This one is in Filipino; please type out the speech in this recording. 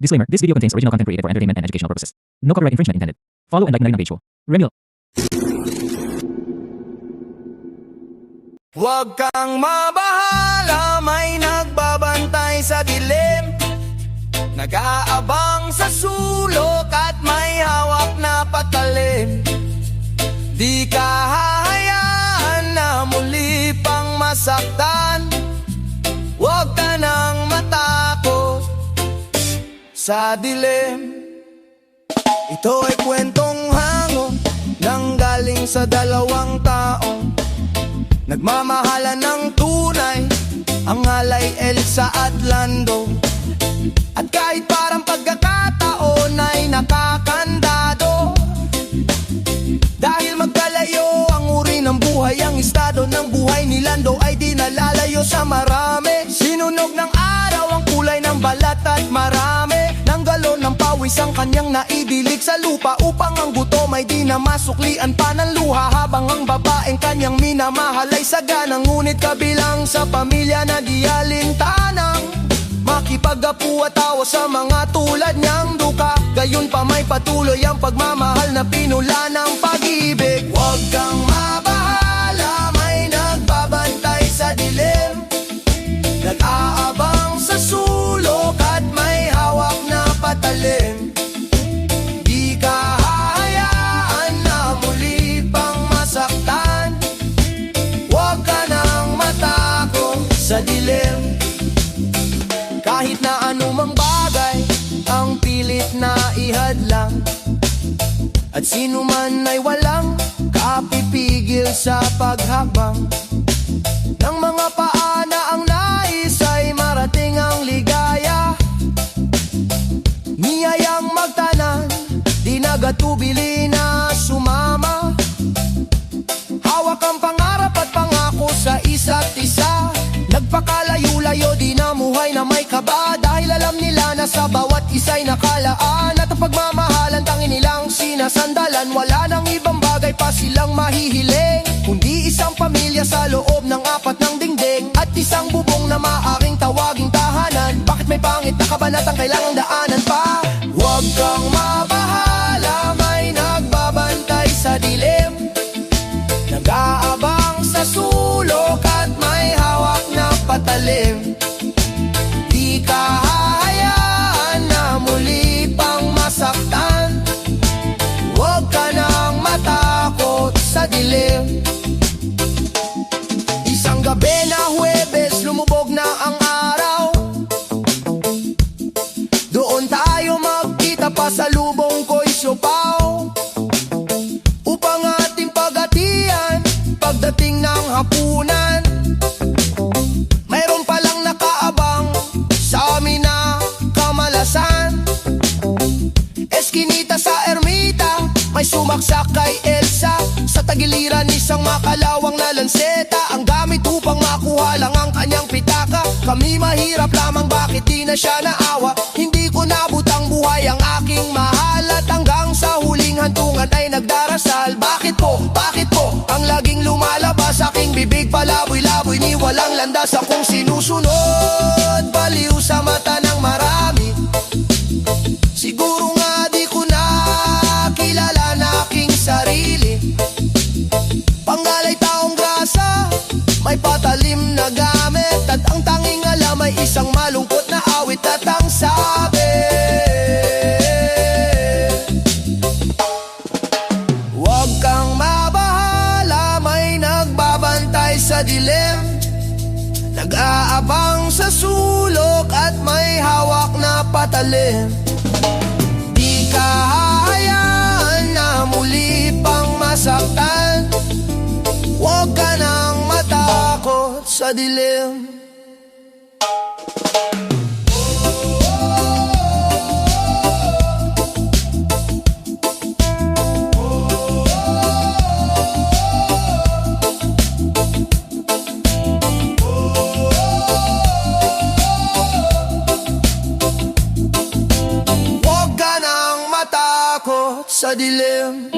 Disclaimer, this video contains original content created for entertainment and educational purposes. No copyright infringement intended. Follow and like na rin ang page ko. Remil. Huwag kang mabahala, may nagbabantay sa dilim, nag-aabang sa sulok at may hawak na patalim. Di ka hahayaan na muli pang masaktan, huwag ka nang matakot sa dilim. Ito ay kwentong hango nang galing sa dalawang taong nagmamahalan ng tunay, ang alay Elsa at Lando. At kahit parang pagkakataon ay nakakandado, dahil magkalayo ang uri ng buhay, ang estado ng buhay ni Lando ay di nalalayo sa marami. Sinunog ng araw ang kulay ng balat at marami ng galon ng pawis ang kanyang naidilig sa lupa, upang ang gutom ay di na masuklian pa ng luha, habang ang babaeng kanyang minamahal ay sagana. Ngunit kabilang sa pamilya na di alintanang makipag-apu at tawa sa mga tulad niyang duka, gayon pa may patuloy ang pagmamahal na pinula ng pag-ibig. Huwag kang mabahala, may nagbabantay sa dilim, nag-aabang sa sulok at may hawak na patalim. Di ka hahayaan na muli pang masaktan, huwag ka nang matakot sa dilim. Kahit na anumang bagay ang pilit na ihadlang, at sino man ay walang kapipigil sa paghakbang ng mga paa na ang nais ay marating ang ligaya. Niyayang magtanan, di nagatubili na sumama, hawak ang pangarap at pangako sa isa't isa. Nagpakalayo-layo, di namuhay na may kaba, dahil alam nila na sa bawat isa'y nakalaan, at ang pagmamahalan tanging nilang sinasandalan. Wala nang ibang bagay pa silang mahihiling, kundi isang pamilya sa loob ng apat ng dingding, at isang bubong na maaring tawaging tahanan. Bakit may pangit na kabanatang kailangang daanan pa? Huwag kang mabahala, may nagbabantay sa dilim, nag-aabang sa sulok at may hawak na patalim. Di ka hahayaan na muli pang masaktan, huwag ka nang matakot sa dilim. Isang gabi na Huwebes, lumubog na ang araw, doon tayo magkita pa sa lubong ko'y siopaw, upang ating pagatian pagdating ng hapunan. Mayroon palang nakaabang sa amin na kamalasan, eskinita sa ermita, may sumaksak kay Elsa, sa tagiliran isang makalawang na lanseta, ang gamit upang makuha lang ang kanyang pitaka. Kami mahirap lamang, bakit di na siya naawa? Hindi ko nabutang buhay ang aking mahal, at hanggang sa huling hantungan ay nagdarasal. Bakit po, ang laging lumalabas aking bibig, palaboy-laboy ni walang landas akong sinusunod, baliw sa mata ng marami. Siguro nga di ko na kilala na aking sarili, panggalay taong grasa, may patalim na gamit, at ang tanging alam ay isang malungkot na awit, at ang sabi, huwag kang mabahala, may nagbabantay sa dilim, nag-aabang sa sulok at may hawak na patalim. Di ka hahayaan na muli pang masaktan, huwag ka nang matakot sa dilim. Huwag ka nang matakot sa dilim.